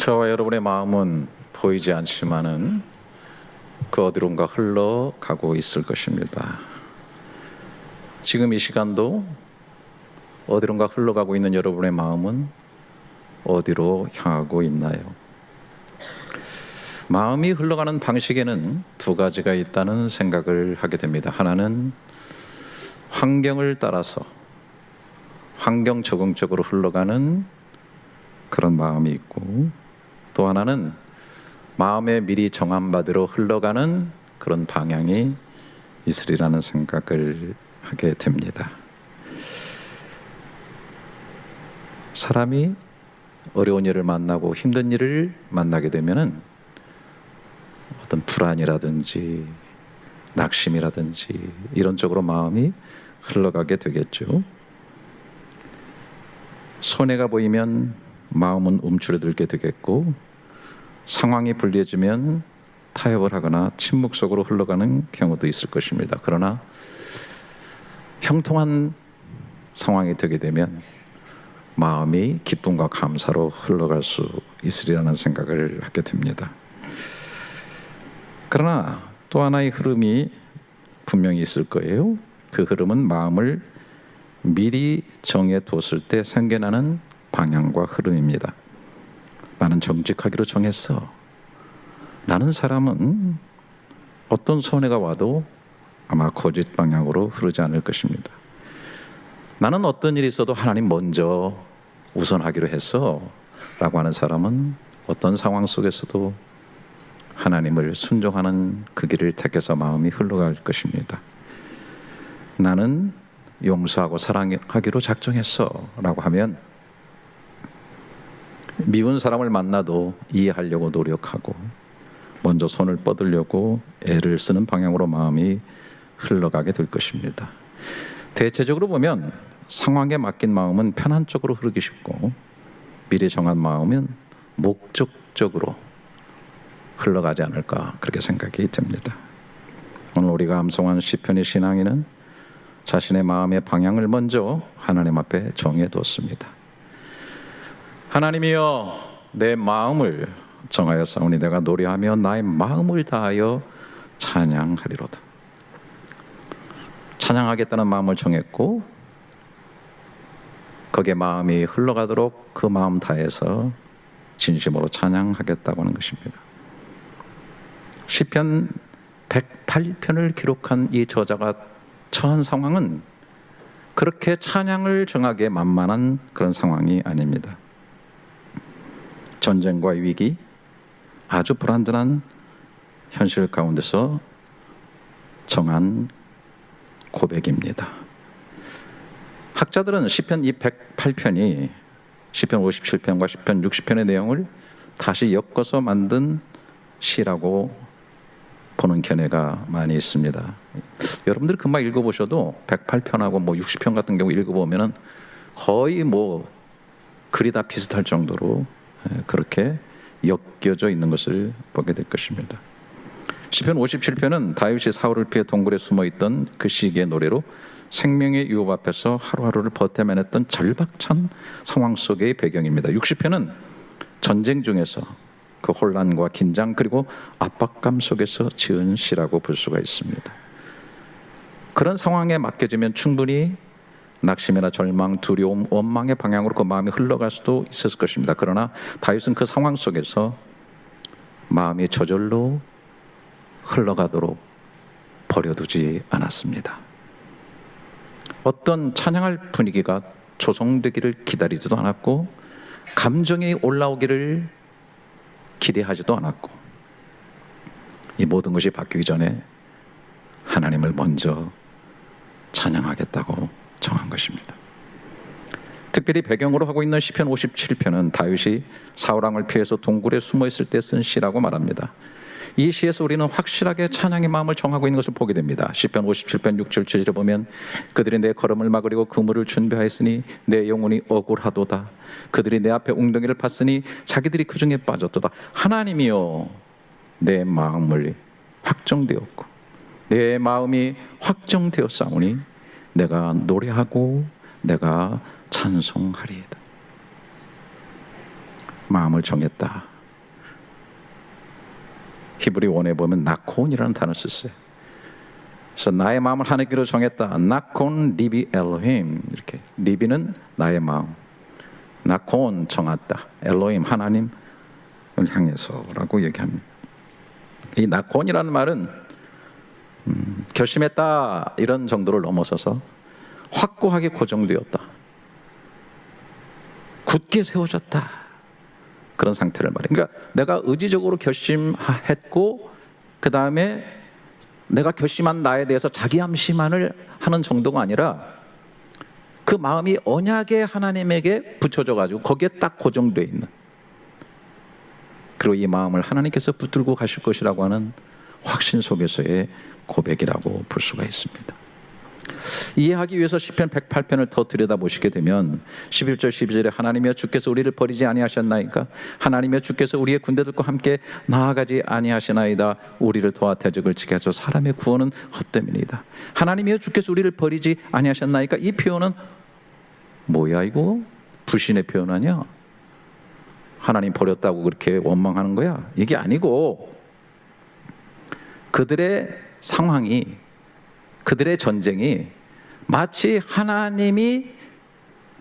저와 여러분의 마음은 보이지 않지만은 그 어디론가 흘러가고 있을 것입니다. 지금 이 시간도 어디론가 흘러가고 있는 여러분의 마음은 어디로 향하고 있나요? 마음이 흘러가는 방식에는 두 가지가 있다는 생각을 하게 됩니다. 하나는 환경을 따라서 환경 적응적으로 흘러가는 그런 마음이 있고, 또 하나는 마음에 미리 정한 바대로 흘러가는 그런 방향이 있으리라는 생각을 하게 됩니다. 사람이 어려운 일을 만나고 힘든 일을 만나게 되면은 어떤 불안이라든지 낙심이라든지 이런 쪽으로 마음이 흘러가게 되겠죠. 손해가 보이면 마음은 움츠러들게 되겠고, 상황이 불리해지면 타협을 하거나 침묵 속으로 흘러가는 경우도 있을 것입니다. 그러나 형통한 상황이 되게 되면 마음이 기쁨과 감사로 흘러갈 수 있으리라는 생각을 하게 됩니다. 그러나 또 하나의 흐름이 분명히 있을 거예요. 그 흐름은 마음을 미리 정해두었을 때 생겨나는 방향과 흐름입니다. 나는 정직하기로 정했어. 라는 사람은 어떤 손해가 와도 아마 거짓 방향으로 흐르지 않을 것입니다. 나는 어떤 일이 있어도 하나님 먼저 우선하기로 했어 라고 하는 사람은 어떤 상황 속에서도 하나님을 순종하는 그 길을 택해서 마음이 흘러갈 것입니다. 나는 용서하고 사랑하기로 작정했어 라고 하면 미운 사람을 만나도 이해하려고 노력하고 먼저 손을 뻗으려고 애를 쓰는 방향으로 마음이 흘러가게 될 것입니다. 대체적으로 보면 상황에 맡긴 마음은 편한 쪽으로 흐르기 쉽고, 미리 정한 마음은 목적적으로 흘러가지 않을까, 그렇게 생각이 됩니다. 오늘 우리가 암송한 시편의 신앙인은 자신의 마음의 방향을 먼저 하나님 앞에 정해뒀습니다. 하나님이여, 내 마음을 정하였사오니 내가 노래하며 나의 마음을 다하여 찬양하리로다. 찬양하겠다는 마음을 정했고, 거기에 마음이 흘러가도록 그 마음 다해서 진심으로 찬양하겠다고 하는 것입니다. 시편 108편을 기록한 이 저자가 처한 상황은 그렇게 찬양을 정하기에 만만한 그런 상황이 아닙니다. 전쟁과 위기, 아주 불안전한 현실 가운데서 정한 고백입니다. 학자들은 시편 이 108편이 시편 57편과 시편 60편의 내용을 다시 엮어서 만든 시라고 보는 견해가 많이 있습니다. 여러분들이 금방 읽어보셔도 108편하고 60편 같은 경우 읽어보면은 거의 글이 다 비슷할 정도로 그렇게 엮여져 있는 것을 보게 될 것입니다. 시편 57편은 다윗이 사울을 피해 동굴에 숨어있던 그 시기의 노래로 생명의 유혹 앞에서 하루하루를 버텨내냈던 절박한 상황 속의 배경입니다. 60편은 전쟁 중에서 그 혼란과 긴장 그리고 압박감 속에서 지은 시라고 볼 수가 있습니다. 그런 상황에 맡겨지면 충분히 낙심이나 절망, 두려움, 원망의 방향으로 그 마음이 흘러갈 수도 있었을 것입니다. 그러나 다윗은 그 상황 속에서 마음이 저절로 흘러가도록 버려두지 않았습니다. 어떤 찬양할 분위기가 조성되기를 기다리지도 않았고, 감정이 올라오기를 기대하지도 않았고, 이 모든 것이 바뀌기 전에 하나님을 먼저 찬양하겠다고 정한 것입니다. 특별히 배경으로 하고 있는 시편 57편은 다윗이 사울왕을 피해서 동굴에 숨어 있을 때 쓴 시라고 말합니다. 이 시에서 우리는 확실하게 찬양의 마음을 정하고 있는 것을 보게 됩니다. 시편 57편 6절 7절에 보면 그들이 내 걸음을 막으려고 그물을 준비하였으니 내 영혼이 억울하도다. 그들이 내 앞에 웅덩이를 팠으니 자기들이 그 중에 빠졌도다. 하나님이여, 내 마음을 확정되었고 내 마음이 확정되었사오니 내가 노래하고 내가 찬송하리이다. 마음을 정했다. 히브리 원에 보면 나콘이라는 단어를 썼어요. 그래서 나의 마음을 하나님께로 정했다. 나콘 리비 엘로힘. 이렇게 리비는 나의 마음, 나콘 정했다. 엘로힘 하나님을 향해서라고 얘기합니다. 이 나콘이라는 말은 결심했다 이런 정도를 넘어서서 확고하게 고정되었다, 굳게 세워졌다, 그런 상태를 말해요. 그러니까 내가 의지적으로 결심했고 그 다음에 내가 결심한 나에 대해서 자기 암시만을 하는 정도가 아니라 그 마음이 언약의 하나님에게 붙여져 가지고 거기에 딱 고정되어 있는, 그리고 이 마음을 하나님께서 붙들고 가실 것이라고 하는 확신 속에서의 고백이라고 볼 수가 있습니다. 이해하기 위해서 시편 108편을 더 들여다보시게 되면 11절 12절에 하나님이여 주께서 우리를 버리지 아니하셨나이까? 하나님이여 주께서 우리의 군대들과 함께 나아가지 아니하시나이다. 우리를 도와 대적을 지게 하소서. 사람의 구원은 헛됨이니이다. 하나님이여 주께서 우리를 버리지 아니하셨나이까? 이 표현은 뭐야 이거? 불신의 표현 아니야? 하나님 버렸다고 그렇게 원망하는 거야? 이게 아니고 그들의 상황이, 그들의 전쟁이 마치 하나님이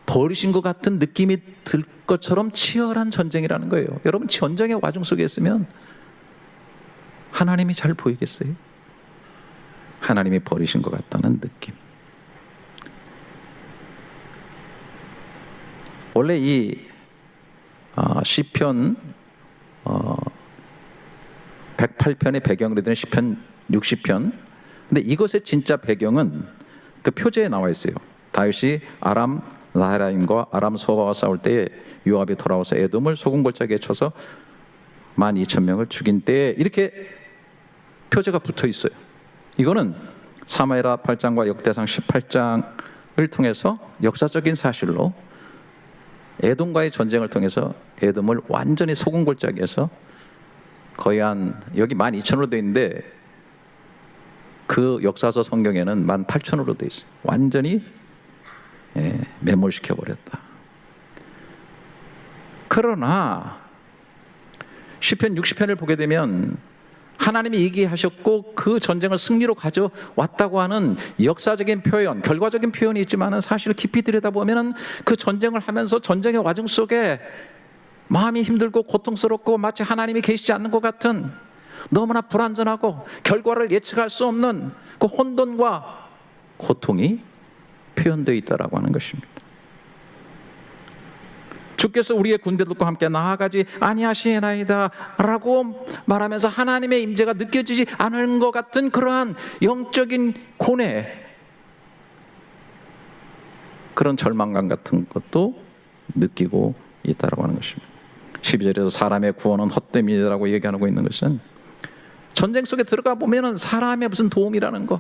버리신 것 같은 느낌이 들 것처럼 치열한 전쟁이라는 거예요. 여러분, 전쟁의 와중 속에 있으면 하나님이 잘 보이겠어요? 하나님이 버리신 것 같다는 느낌. 원래 이 시편 108편의 배경으로 되는 시편 60편, 근데 이것의 진짜 배경은 그 표제에 나와 있어요. 다윗이 아람 나헤라임과 아람 소바와 싸울 때에 요압이 돌아와서 에돔을 소금골짜기에 쳐서 12,000명을 죽인 때에 이렇게 표제가 붙어 있어요. 이거는 사무엘하 8장과 역대상 18장을 통해서 역사적인 사실로 에돔과의 전쟁을 통해서 에돔을 완전히 소금골짜기에서 거의 한 여기 12,000으로 되어 있는데 그 역사서 성경에는 18,000으로 되어 있어요. 완전히 매몰시켜버렸다. 그러나 시편 60편을 보게 되면 하나님이 얘기하셨고 그 전쟁을 승리로 가져왔다고 하는 역사적인 표현, 결과적인 표현이 있지만 사실 깊이 들여다보면 그 전쟁을 하면서 전쟁의 와중 속에 마음이 힘들고 고통스럽고 마치 하나님이 계시지 않는 것 같은 너무나 불완전하고 결과를 예측할 수 없는 그 혼돈과 고통이 표현되어 있다라고 하는 것입니다. 주께서 우리의 군대들과 함께 나아가지 아니하시나이다 라고 말하면서 하나님의 임재가 느껴지지 않은 것 같은 그러한 영적인 고뇌, 그런 절망감 같은 것도 느끼고 있다라고 하는 것입니다. 12절에서 사람의 구원은 헛됨이라고 얘기하고 있는 것은 전쟁 속에 들어가 보면은 사람의 무슨 도움이라는 거,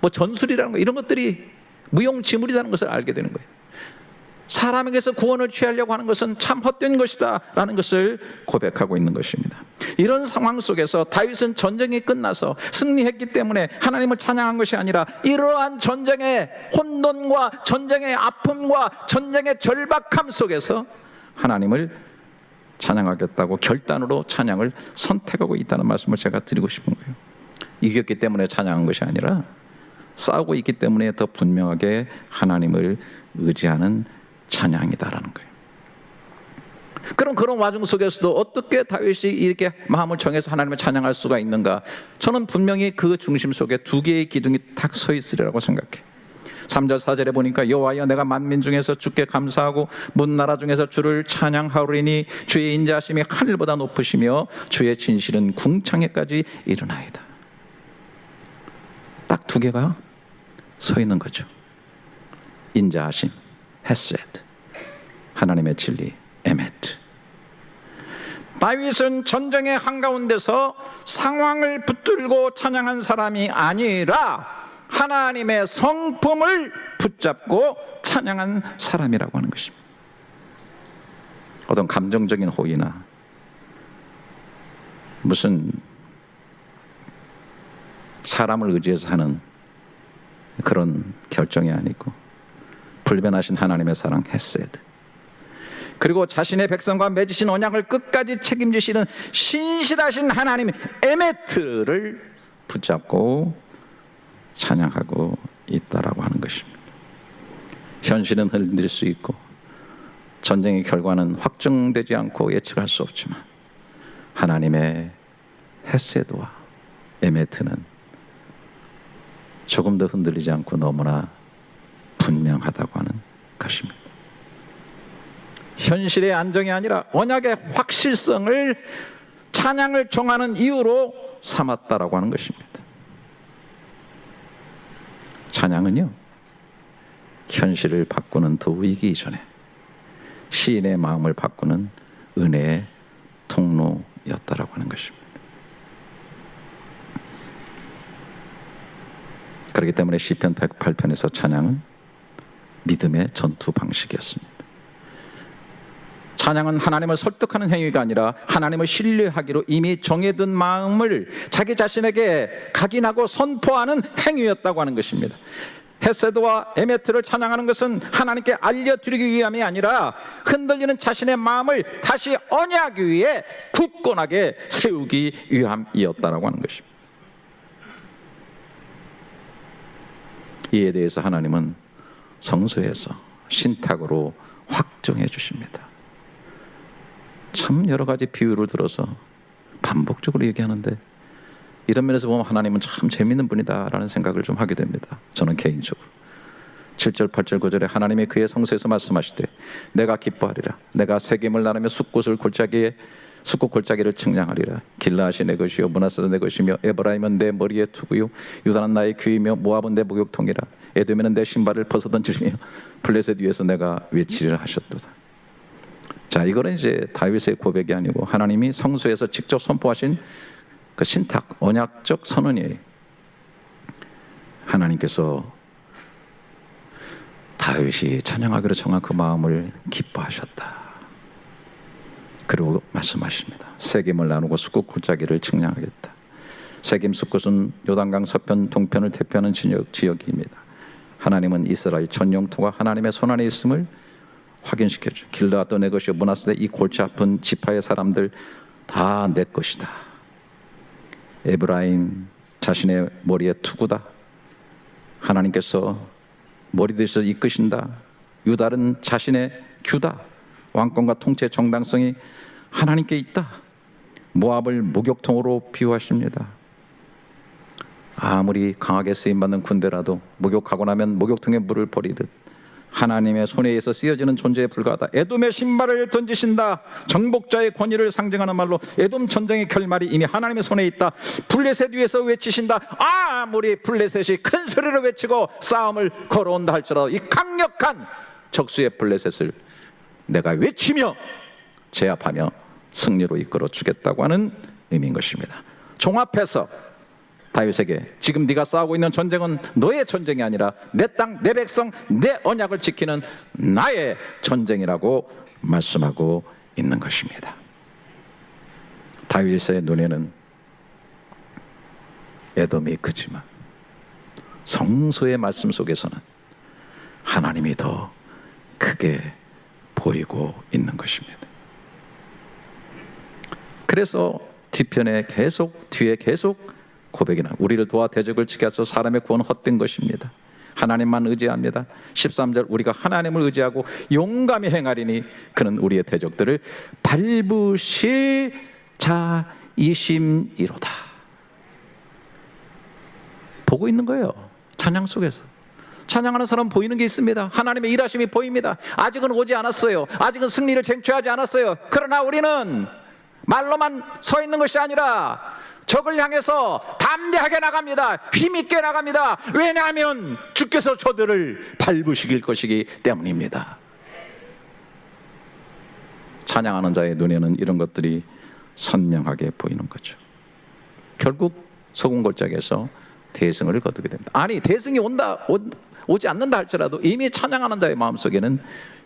뭐 전술이라는 거, 이런 것들이 무용지물이라는 것을 알게 되는 거예요. 사람에게서 구원을 취하려고 하는 것은 참 헛된 것이다 라는 것을 고백하고 있는 것입니다. 이런 상황 속에서 다윗은 전쟁이 끝나서 승리했기 때문에 하나님을 찬양한 것이 아니라 이러한 전쟁의 혼돈과 전쟁의 아픔과 전쟁의 절박함 속에서 하나님을 찬양하겠다고 결단으로 찬양을 선택하고 있다는 말씀을 제가 드리고 싶은 거예요. 이겼기 때문에 찬양한 것이 아니라 싸우고 있기 때문에 더 분명하게 하나님을 의지하는 찬양이다라는 거예요. 그럼 그런 와중 속에서도 어떻게 다윗이 이렇게 마음을 정해서 하나님을 찬양할 수가 있는가? 저는 분명히 그 중심 속에 두 개의 기둥이 딱 서 있으리라고 생각해요. 3절 4절에 보니까 여호와여 내가 만민 중에서 주께 감사하고 문나라 중에서 주를 찬양하오리니 주의 인자하심이 하늘보다 높으시며 주의 진실은 궁창에까지 이르나이다. 딱 두 개가 서 있는 거죠. 인자하심, 헤세드, 하나님의 진리, 에메트. 다윗은 전쟁의 한가운데서 상황을 붙들고 찬양한 사람이 아니라 하나님의 성품을 붙잡고 찬양한 사람이라고 하는 것입니다. 어떤 감정적인 호의나 무슨 사람을 의지해서 하는 그런 결정이 아니고 불변하신 하나님의 사랑 헤세드, 그리고 자신의 백성과 맺으신 언약을 끝까지 책임지시는 신실하신 하나님 에메트를 붙잡고 찬양하고 있다라고 하는 것입니다. 현실은 흔들릴 수 있고 전쟁의 결과는 확정되지 않고 예측할 수 없지만 하나님의 헤세드와 에메트는 조금 더 흔들리지 않고 너무나 분명하다고 하는 것입니다. 현실의 안정이 아니라 언약의 확실성을 찬양을 정하는 이유로 삼았다라고 하는 것입니다. 찬양은요, 현실을 바꾸는 도구이기 이전에 시인의 마음을 바꾸는 은혜의 통로였다라고 하는 것입니다. 그렇기 때문에 시편 108편에서 찬양은 믿음의 전투 방식이었습니다. 찬양은 하나님을 설득하는 행위가 아니라 하나님을 신뢰하기로 이미 정해둔 마음을 자기 자신에게 각인하고 선포하는 행위였다고 하는 것입니다. 헤세드와 에메트를 찬양하는 것은 하나님께 알려드리기 위함이 아니라 흔들리는 자신의 마음을 다시 언약 위에 굳건하게 세우기 위함이었다라고 하는 것입니다. 이에 대해서 하나님은 성서에서 신탁으로 확정해 주십니다. 참 여러 가지 비유를 들어서 반복적으로 얘기하는데 이런 면에서 보면 하나님은 참 재밌는 분이다라는 생각을 좀 하게 됩니다. 저는 개인적으로 7절, 8절, 9절에 하나님이 그의 성서에서 말씀하시되 내가 기뻐하리라. 내가 세겜을 나누며 숫곳을 골짜기에 숫곳 골짜기를 측량하리라. 길라앗이 내 것이요 므낫세도 내 것이며 에브라임은 내 머리에 투구요 유다는 나의 귀이며 모압은 내 목욕통이라. 에돔에는 내 신발을 벗어던지며 블레셋 위에서 내가 외치리라 하셨도다. 자, 이거는 이제 다윗의 고백이 아니고 하나님이 성소에서 직접 선포하신 그 신탁, 언약적 선언이에요. 하나님께서 다윗이 찬양하기로 정한 그 마음을 기뻐하셨다. 그리고 말씀하십니다. 세겜을 나누고 숫곳 골짜기를 측량하겠다. 세겜 숫곳은 요단강 서편 동편을 대표하는 지역입니다. 하나님은 이스라엘 전 영토가 하나님의 손안에 있음을 확인시켜줘. 길르앗도 내 것이요 므낫세 이 골치 아픈 지파의 사람들 다 내 것이다. 에브라임 자신의 머리에 투구다. 하나님께서 머리 대셔서 이끄신다. 유다는 자신의 규다. 왕권과 통치의 정당성이 하나님께 있다. 모압을 목욕통으로 비유하십니다. 아무리 강하게 쓰임받는 군대라도 목욕하고 나면 목욕통에 물을 버리듯 하나님의 손에 의해서 쓰여지는 존재에 불과하다. 에돔의 신발을 던지신다. 정복자의 권위를 상징하는 말로 에돔 전쟁의 결말이 이미 하나님의 손에 있다. 블레셋 위에서 외치신다. 아무리 블레셋이 큰 소리로 외치고 싸움을 걸어온다 할지라도 이 강력한 적수의 블레셋을 내가 외치며 제압하며 승리로 이끌어 주겠다고 하는 의미인 것입니다. 종합해서 다윗에게 지금 네가 싸우고 있는 전쟁은 너의 전쟁이 아니라 내 땅, 내 백성, 내 언약을 지키는 나의 전쟁이라고 말씀하고 있는 것입니다. 다윗의 눈에는 에돔이 크지만 성소의 말씀 속에서는 하나님이 더 크게 보이고 있는 것입니다. 그래서 뒤에 계속 고백이나 우리를 도와 대적을 치게 하소서. 사람의 구원은 헛된 것입니다. 하나님만 의지합니다. 13절 우리가 하나님을 의지하고 용감히 행하리니 그는 우리의 대적들을 밟으실 자이심이로다. 보고 있는 거예요. 찬양 속에서 찬양하는 사람은 보이는 게 있습니다. 하나님의 일하심이 보입니다. 아직은 오지 않았어요. 아직은 승리를 쟁취하지 않았어요. 그러나 우리는 말로만 서 있는 것이 아니라 적을 향해서 담대하게 나갑니다. 힘있게 나갑니다. 왜냐하면 주께서 저들을 밟으시길 것이기 때문입니다. 찬양하는 자의 눈에는 이런 것들이 선명하게 보이는 거죠. 결국 소금 골짜기에서 대승을 거두게 됩니다. 아니 대승이 오지 않는다 할지라도 이미 찬양하는 자의 마음속에는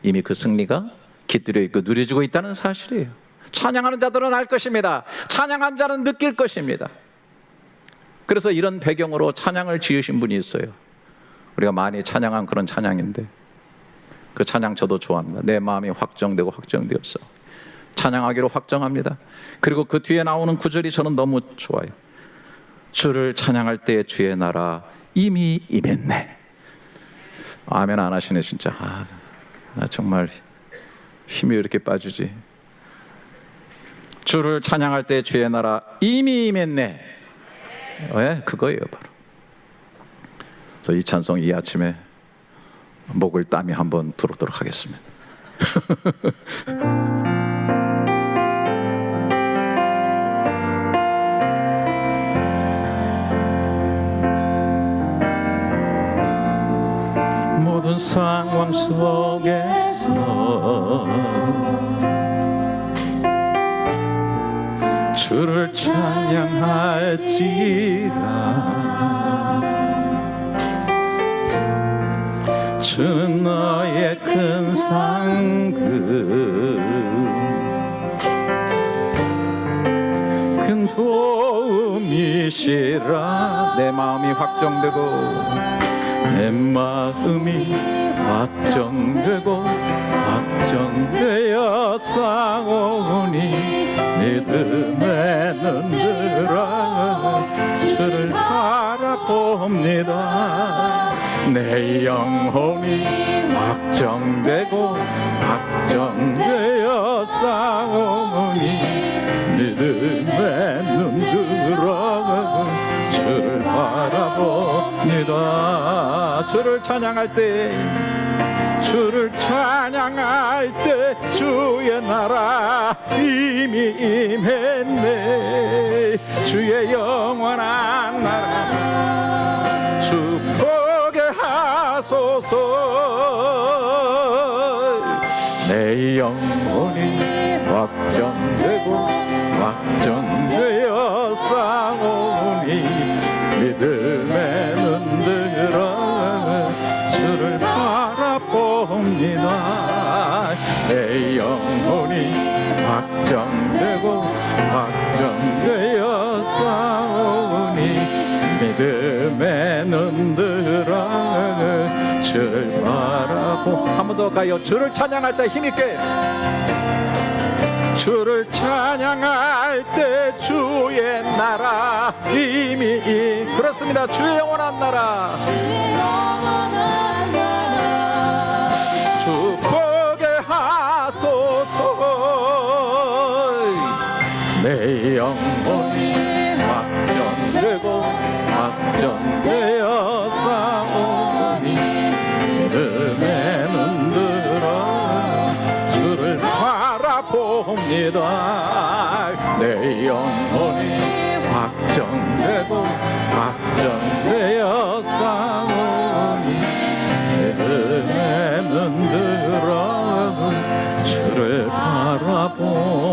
이미 그 승리가 깃들여 있고 누려지고 있다는 사실이에요. 찬양하는 자들은 알 것입니다. 찬양하는 자는 느낄 것입니다. 그래서 이런 배경으로 찬양을 지으신 분이 있어요. 우리가 많이 찬양한 그런 찬양인데 그 찬양 저도 좋아합니다. 내 마음이 확정되고 확정되었어. 찬양하기로 확정합니다. 그리고 그 뒤에 나오는 구절이 저는 너무 좋아요. 주를 찬양할 때 주의 나라 이미 임했네. 아멘 안 하시네 진짜. 나 정말 힘이 이렇게 빠지지. 주를 찬양할 때 주의 나라 이미 임했네. 왜? 그거예요 바로. 그래서 이 찬송 이 아침에 목을 땀이 한번 들어오도록 하겠습니다. 모든 상황 속에서 주를 찬양할지라. 주는 너의 큰 상급 큰 도움이시라. 내 마음이 확정되고 내 마음이 확정되고 확정되어 싸우니 믿음에 눈들어 주를 바라봅니다. 내 영혼이 확정되고 확정되어 싸우니 믿음에 눈들어 주를 바라봅니다. 주를 찬양할 때 주를 찬양할 때 주의 나라 이미 임했네. 주의 영원한 나라 축복에 하소서. 내 영혼이 확정되고 확정되어 싸우니 믿음에 눈들어 주를 바라봅니다. 내 영혼이 확정되고 확정되어 싸우니 믿음에 눈들어 주를 바라보. 한 번 더 가요. 주를 찬양할 때 힘있게. 주를 찬양할 때 주의 나라 이미 그렇습니다. 주의 영원한 나라 축복에 하소서. 내 영혼이 확정되고 확정되어 싸우니 믿음에 눈들어 주를 바라봅니다. 내 영혼이 확정되고 확정되어 싸우니 믿음에 눈들어 주를 바라봅니다.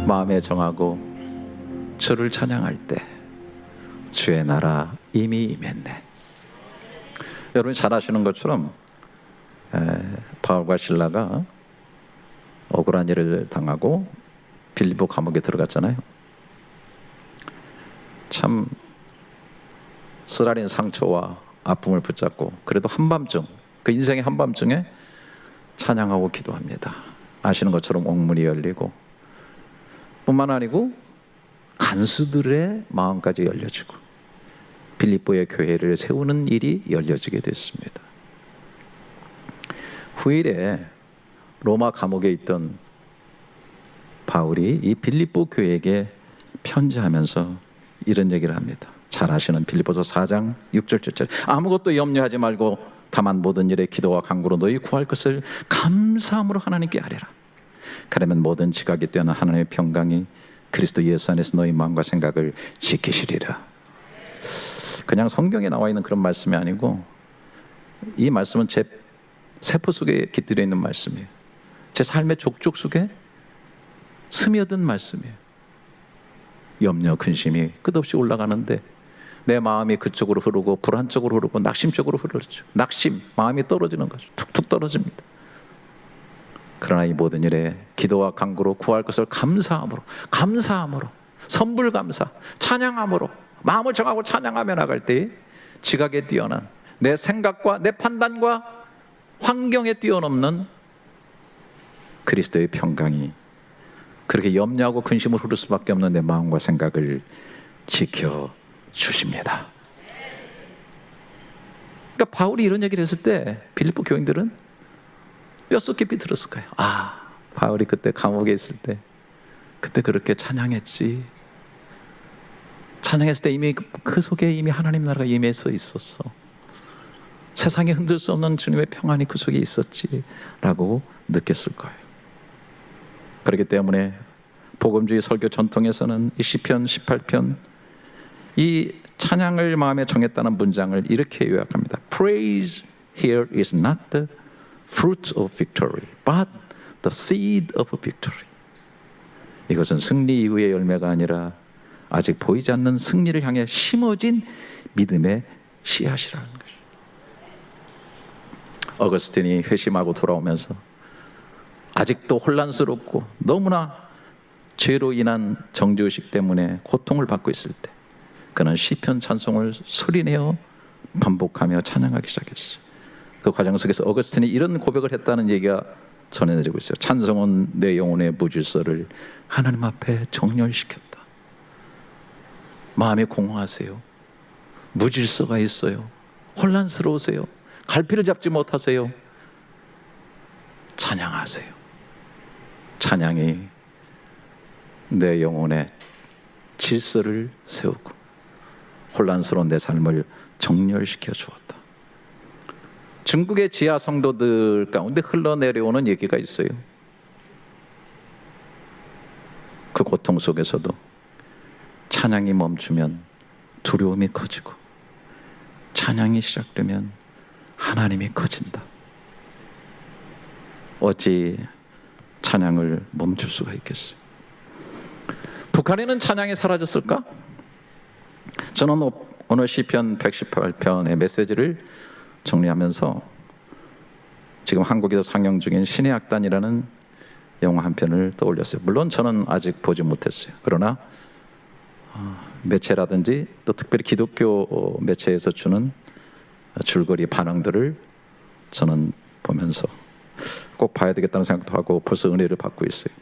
마음에 정하고 주를 찬양할 때 주의 나라 이미 임했네. 여러분 잘 아시는 것처럼 바울과 실라가 억울한 일을 당하고 빌립보 감옥에 들어갔잖아요. 참 쓰라린 상처와 아픔을 붙잡고 그래도 한밤중, 그 인생의 한밤중에 찬양하고 기도합니다. 아시는 것처럼 옥문이 열리고 뿐만 아니고 간수들의 마음까지 열려지고 빌립보의 교회를 세우는 일이 열려지게 됐습니다. 후일에 로마 감옥에 있던 바울이 이 빌립보 교회에게 편지하면서 이런 얘기를 합니다. 잘 아시는 빌립보서 4장 6절 7절. 아무것도 염려하지 말고 다만 모든 일에 기도와 간구로 너희 구할 것을 감사함으로 하나님께 아뢰라. 그러면 모든 지각이 뛰어난 하나님의 평강이 그리스도 예수 안에서 너희 마음과 생각을 지키시리라. 그냥 성경에 나와 있는 그런 말씀이 아니고 이 말씀은 제 세포 속에 깃들여 있는 말씀이에요. 제 삶의 족족 속에 스며든 말씀이에요. 염려, 근심이 끝없이 올라가는데 내 마음이 그쪽으로 흐르고 불안 쪽으로 흐르고 낙심 쪽으로 흐르죠. 낙심, 마음이 떨어지는 거죠. 툭툭 떨어집니다. 그러나 이 모든 일에 기도와 간구로 구할 것을 감사함으로 선불감사, 찬양함으로 마음을 정하고 찬양하며 나갈 때 지각에 뛰어난, 내 생각과 내 판단과 환경에 뛰어넘는 그리스도의 평강이 그렇게 염려하고 근심을 흐를 수밖에 없는 내 마음과 생각을 지켜주십니다. 그러니까 바울이 이런 얘기를 했을 때 빌립보 교인들은 뼛속 깊이 들었을 거예요. 아, 바울이 그때 감옥에 있을 때 그때 그렇게 찬양했지. 찬양했을 때 이미 그 속에 이미 하나님 나라가 임해서 있었어. 세상에 흔들 수 없는 주님의 평안이 그 속에 있었지 라고 느꼈을 거예요. 그렇기 때문에 복음주의 설교 전통에서는 이 시편 18편 이 찬양을 마음에 정했다는 문장을 이렇게 요약합니다. Praise here is not the fruit of victory, but the seed of victory. 이것은 승리 이후의 열매가 아니라 아직 보이지 않는 승리를 향해 심어진 믿음의 씨앗이라는 것이죠. 어거스틴이 회심하고 돌아오면서 아직도 혼란스럽고 너무나 죄로 인한 정죄의식 때문에 고통을 받고 있을 때 그는 시편 찬송을 소리내어 반복하며 찬양하기 시작했어요. 그 과정 속에서 어거스틴이 이런 고백을 했다는 얘기가 전해지고 있어요. 찬송은 내 영혼의 무질서를 하나님 앞에 정렬시켰다. 마음에 공허하세요. 무질서가 있어요. 혼란스러우세요. 갈피를 잡지 못하세요. 찬양하세요. 찬양이 내 영혼의 질서를 세우고 혼란스러운 내 삶을 정렬시켜 주었다. 중국의 지하 성도들 가운데 흘러내려오는 얘기가 있어요. 그 고통 속에서도 찬양이 멈추면 두려움이 커지고 찬양이 시작되면 하나님이 커진다. 어찌 찬양을 멈출 수가 있겠어요? 북한에는 찬양이 사라졌을까? 저는 오늘 시편 118편의 메시지를 정리하면서 지금 한국에서 상영 중인 신의 악단이라는 영화 한 편을 떠올렸어요. 물론 저는 아직 보지 못했어요. 그러나 매체라든지 또 특별히 기독교 매체에서 주는 줄거리 반응들을 저는 보면서 꼭 봐야 되겠다는 생각도 하고 벌써 은혜를 받고 있어요.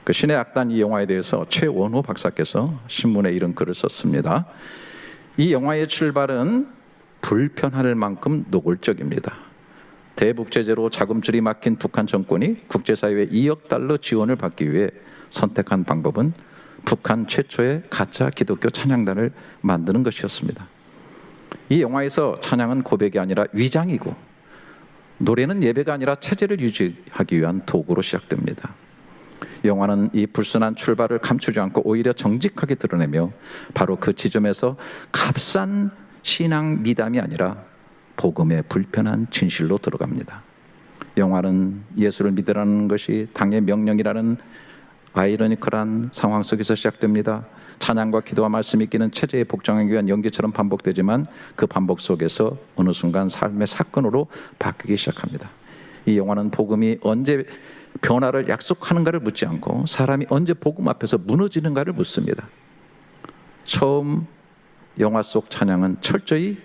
그 신의 악단 이 영화에 대해서 최원호 박사께서 신문에 이런 글을 썼습니다. 이 영화의 출발은 불편할 만큼 노골적입니다. 대북제재로 자금줄이 막힌 북한 정권이 국제사회의 2억 달러 지원을 받기 위해 선택한 방법은 북한 최초의 가짜 기독교 찬양단을 만드는 것이었습니다. 이 영화에서 찬양은 고백이 아니라 위장이고 노래는 예배가 아니라 체제를 유지하기 위한 도구로 시작됩니다. 영화는 이 불순한 출발을 감추지 않고 오히려 정직하게 드러내며 바로 그 지점에서 값싼 신앙 미담이 아니라 복음의 불편한 진실로 들어갑니다. 영화는 예수를 믿으라는 것이 당의 명령이라는 아이러니컬한 상황 속에서 시작됩니다. 찬양과 기도와 말씀이 끼는 체제에 복종하기 위한 연기처럼 반복되지만 그 반복 속에서 어느 순간 삶의 사건으로 바뀌기 시작합니다. 이 영화는 복음이 언제 변화를 약속하는가를 묻지 않고 사람이 언제 복음 앞에서 무너지는가를 묻습니다. 처음 영화 속 찬양은 철저히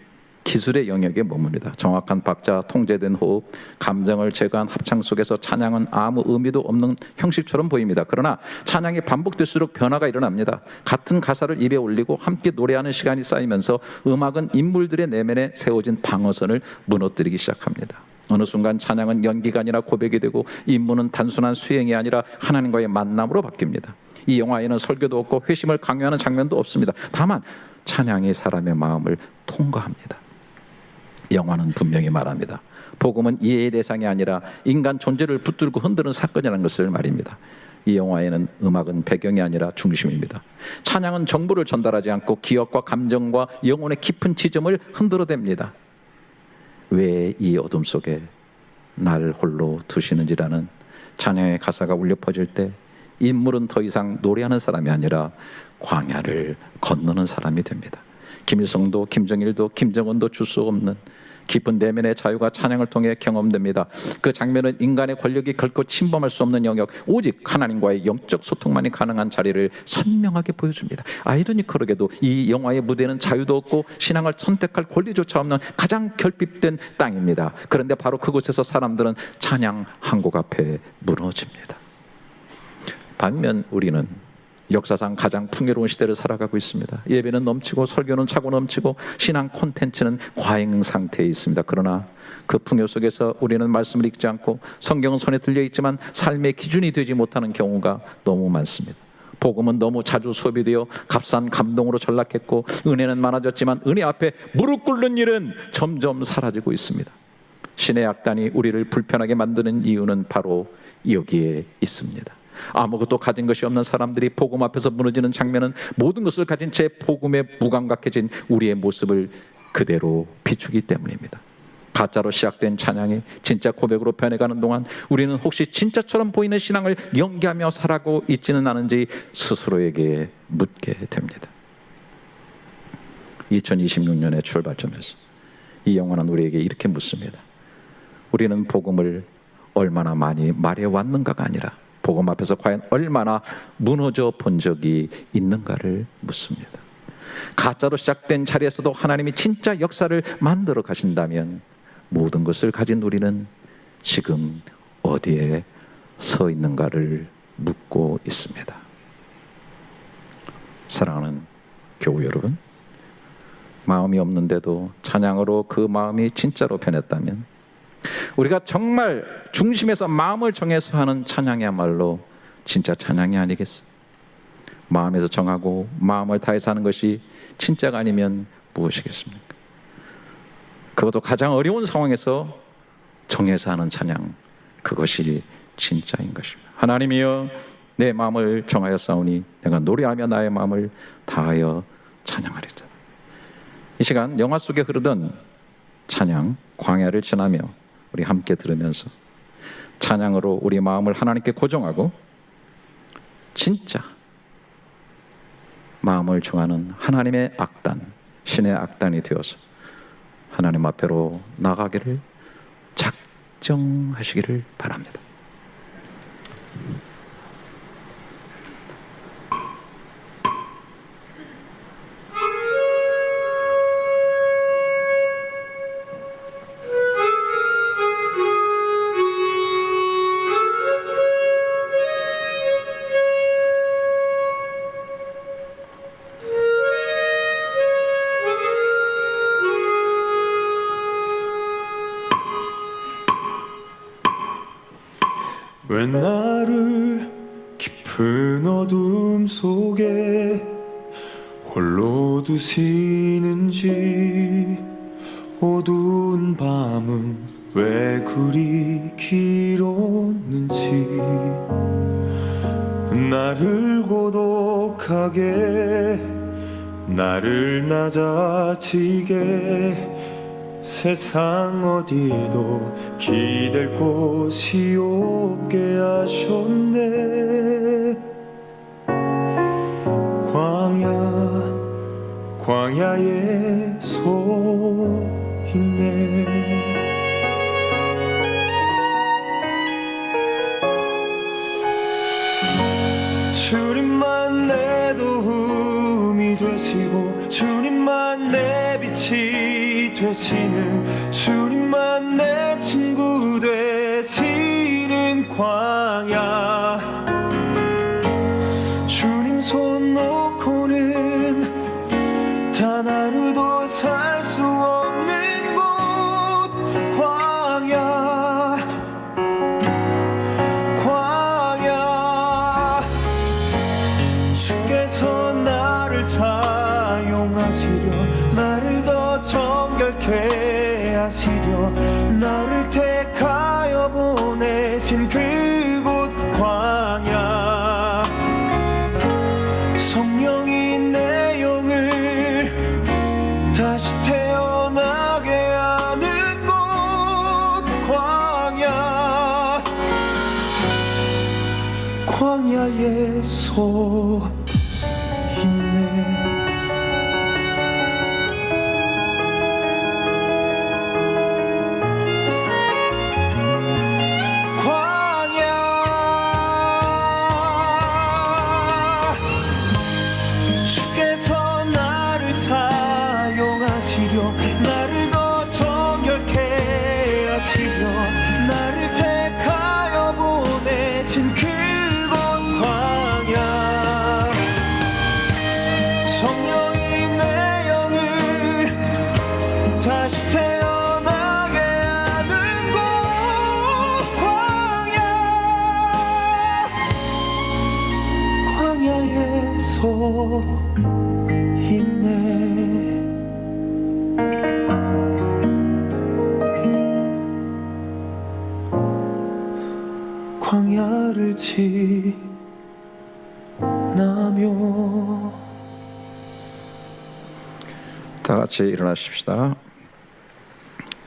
기술의 영역에 머뭅니다. 정확한 박자, 통제된 호흡, 감정을 제거한 합창 속에서 찬양은 아무 의미도 없는 형식처럼 보입니다. 그러나 찬양이 반복될수록 변화가 일어납니다. 같은 가사를 입에 올리고 함께 노래하는 시간이 쌓이면서 음악은 인물들의 내면에 세워진 방어선을 무너뜨리기 시작합니다. 어느 순간 찬양은 연기가 아니라 고백이 되고 임무는 단순한 수행이 아니라 하나님과의 만남으로 바뀝니다. 이 영화에는 설교도 없고 회심을 강요하는 장면도 없습니다. 다만 찬양이 사람의 마음을 통과합니다. 영화는 분명히 말합니다. 복음은 이해의 대상이 아니라 인간 존재를 붙들고 흔드는 사건이라는 것을 말입니다. 이 영화에는 음악은 배경이 아니라 중심입니다. 찬양은 정보를 전달하지 않고 기억과 감정과 영혼의 깊은 지점을 흔들어댑니다. 왜 이 어둠 속에 날 홀로 두시는지라는 찬양의 가사가 울려 퍼질 때 인물은 더 이상 노래하는 사람이 아니라 광야를 건너는 사람이 됩니다. 김일성도 김정일도 김정은도 줄 수 없는 깊은 내면의 자유가 찬양을 통해 경험됩니다. 그 장면은 인간의 권력이 결코 침범할 수 없는 영역, 오직 하나님과의 영적 소통만이 가능한 자리를 선명하게 보여줍니다. 아이러니컬하게도 이 영화의 무대는 자유도 없고 신앙을 선택할 권리조차 없는 가장 결핍된 땅입니다. 그런데 바로 그곳에서 사람들은 찬양 한 곡 앞에 무너집니다. 반면 우리는 역사상 가장 풍요로운 시대를 살아가고 있습니다. 예배는 넘치고 설교는 차고 넘치고 신앙 콘텐츠는 과잉 상태에 있습니다. 그러나 그 풍요 속에서 우리는 말씀을 읽지 않고 성경은 손에 들려 있지만 삶의 기준이 되지 못하는 경우가 너무 많습니다. 복음은 너무 자주 소비되어 값싼 감동으로 전락했고 은혜는 많아졌지만 은혜 앞에 무릎 꿇는 일은 점점 사라지고 있습니다. 신의 악단이 우리를 불편하게 만드는 이유는 바로 여기에 있습니다. 아무것도 가진 것이 없는 사람들이 복음 앞에서 무너지는 장면은 모든 것을 가진 채 복음에 무감각해진 우리의 모습을 그대로 비추기 때문입니다. 가짜로 시작된 찬양이 진짜 고백으로 변해가는 동안 우리는 혹시 진짜처럼 보이는 신앙을 연기하며 살아가고 있지는 않은지 스스로에게 묻게 됩니다. 2026년의 출발점에서 이 영화는 우리에게 이렇게 묻습니다. 우리는 복음을 얼마나 많이 말해왔는가가 아니라 복음 앞에서 과연 얼마나 무너져 본 적이 있는가를 묻습니다. 가짜로 시작된 자리에서도 하나님이 진짜 역사를 만들어 가신다면 모든 것을 가진 우리는 지금 어디에 서 있는가를 묻고 있습니다. 사랑하는 교우 여러분, 마음이 없는데도 찬양으로 그 마음이 진짜로 변했다면 우리가 정말 중심에서 마음을 정해서 하는 찬양이야말로 진짜 찬양이 아니겠어요? 마음에서 정하고 마음을 다해서 하는 것이 진짜가 아니면 무엇이겠습니까? 그것도 가장 어려운 상황에서 정해서 하는 찬양, 그것이 진짜인 것입니다. 하나님이여, 내 마음을 정하여 싸우니 내가 노래하며 나의 마음을 다하여 찬양하리다. 이 시간 영화 속에 흐르던 찬양 광야를 지나며 우리 함께 들으면서 찬양으로 우리 마음을 하나님께 고정하고 진짜 마음을 정하는 하나님의 악단, 신의 악단이 되어서 하나님 앞으로 나가기를 작정하시기를 바랍니다. 왜 나를 깊은 어둠 속에 홀로 두시는지, 어두운 밤은 왜 그리 길었는지, 나를 고독하게 나를 낮아지게 세상 어디도 기댈 곳이 없게 하셨네. 광야에 서 있네. 주님만 내 도움이 되시고 주님만 내 빛이 되시는, 주님만 내 친구 되시는 광야. 주님 손 놓고는 단 하루도 살 수 없는 곳, 광야. 주께서 나를 사용하시려, 나를 더 정결케 하시려, 나를 택하여 보내신 그곳 광야. 성령이 내 영을 다시 태어나게 하는 곳 광야. 광야에 서 있네. 광야를 지나며 다 같이 일어나십시다.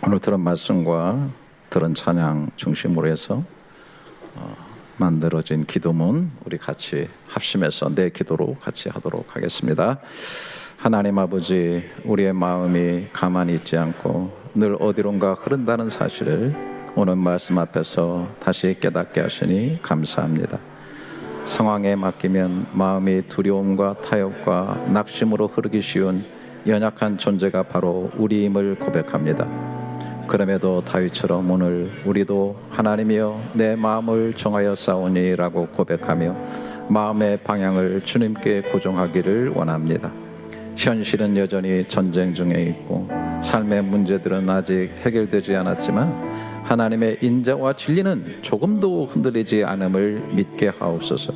오늘 들은 말씀과 들은 찬양 중심으로 해서 만들어진 기도문 우리 같이 합심해서 내 기도로 같이 하도록 하겠습니다. 하나님 아버지, 우리의 마음이 가만히 있지 않고 늘 어디론가 흐른다는 사실을 오늘 말씀 앞에서 다시 깨닫게 하시니 감사합니다. 상황에 맡기면 마음이 두려움과 타협과 낙심으로 흐르기 쉬운 연약한 존재가 바로 우리임을 고백합니다. 그럼에도 다윗처럼 오늘 우리도 하나님이여 내 마음을 정하여 싸우니 라고 고백하며 마음의 방향을 주님께 고정하기를 원합니다. 현실은 여전히 전쟁 중에 있고 삶의 문제들은 아직 해결되지 않았지만 하나님의 인자와 진리는 조금도 흔들리지 않음을 믿게 하옵소서.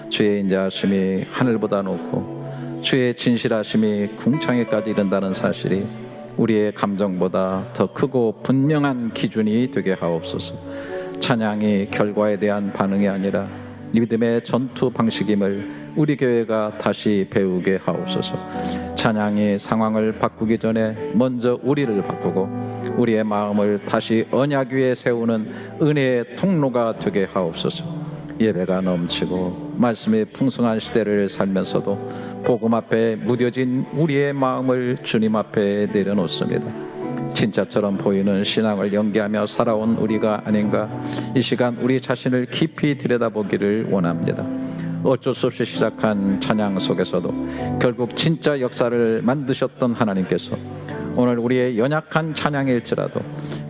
주의 인자하심이 하늘보다 높고 주의 진실하심이 궁창에까지 이른다는 사실이 우리의 감정보다 더 크고 분명한 기준이 되게 하옵소서. 찬양이 결과에 대한 반응이 아니라 믿음의 전투 방식임을 우리 교회가 다시 배우게 하옵소서. 찬양이 상황을 바꾸기 전에 먼저 우리를 바꾸고 우리의 마음을 다시 언약 위에 세우는 은혜의 통로가 되게 하옵소서. 예배가 넘치고 말씀이 풍성한 시대를 살면서도 복음 앞에 무뎌진 우리의 마음을 주님 앞에 내려놓습니다. 진짜처럼 보이는 신앙을 연기하며 살아온 우리가 아닌가, 이 시간 우리 자신을 깊이 들여다보기를 원합니다. 어쩔 수 없이 시작한 찬양 속에서도 결국 진짜 역사를 만드셨던 하나님께서 오늘 우리의 연약한 찬양일지라도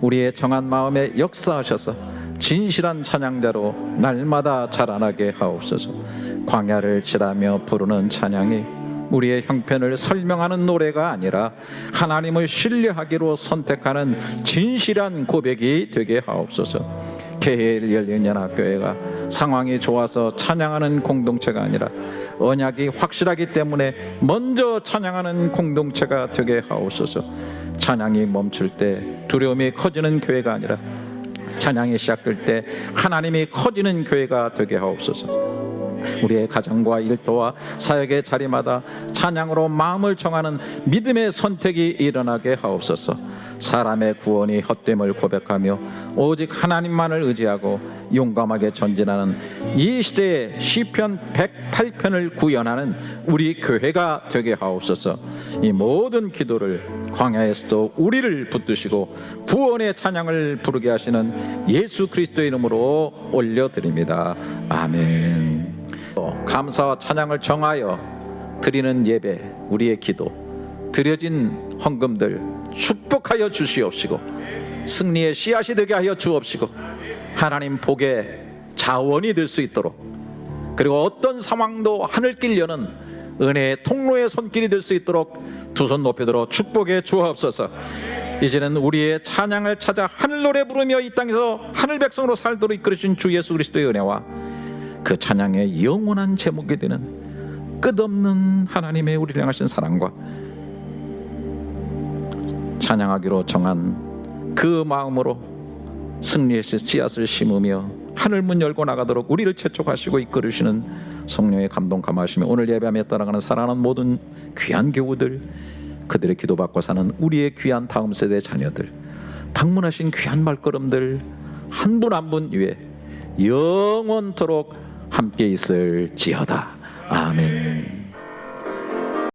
우리의 정한 마음에 역사하셔서 진실한 찬양자로 날마다 자라나게 하옵소서. 광야를 지나며 부르는 찬양이 우리의 형편을 설명하는 노래가 아니라 하나님을 신뢰하기로 선택하는 진실한 고백이 되게 하옵소서. 개일 열린연합교회가 상황이 좋아서 찬양하는 공동체가 아니라 언약이 확실하기 때문에 먼저 찬양하는 공동체가 되게 하옵소서. 찬양이 멈출 때 두려움이 커지는 교회가 아니라 찬양이 시작될 때 하나님이 커지는 교회가 되게 하옵소서. 우리의 가정과 일터와 사역의 자리마다 찬양으로 마음을 정하는 믿음의 선택이 일어나게 하옵소서. 사람의 구원이 헛됨을 고백하며 오직 하나님만을 의지하고 용감하게 전진하는 이 시대의 시편 108편을 구현하는 우리 교회가 되게 하옵소서. 이 모든 기도를 광야에서도 우리를 붙드시고 구원의 찬양을 부르게 하시는 예수 그리스도의 이름으로 올려드립니다. 아멘. 감사와 찬양을 정하여 드리는 예배, 우리의 기도, 드려진 헌금들 축복하여 주시옵시고 승리의 씨앗이 되게 하여 주옵시고 하나님 복의 자원이 될 수 있도록, 그리고 어떤 상황도 하늘길 여는 은혜의 통로의 손길이 될 수 있도록 두 손 높이 들어 축복해 주옵소서. 이제는 우리의 찬양을 찾아 하늘 노래 부르며 이 땅에서 하늘 백성으로 살도록 이끌으신 주 예수 그리스도의 은혜와 그 찬양의 영원한 제목이 되는 끝없는 하나님의 우리를 향하신 사랑과 찬양하기로 정한 그 마음으로 승리의 씨앗을 심으며 하늘 문 열고 나가도록 우리를 채촉하시고 이끌으시는 성령의 감동 감화하시며 오늘 예배함에 따라가는 사랑하는 모든 귀한 교우들, 그들의 기도받고 사는 우리의 귀한 다음 세대 자녀들, 방문하신 귀한 말걸음들 한 분 한 분 위에 영원토록 함께 있을지어다. 아멘.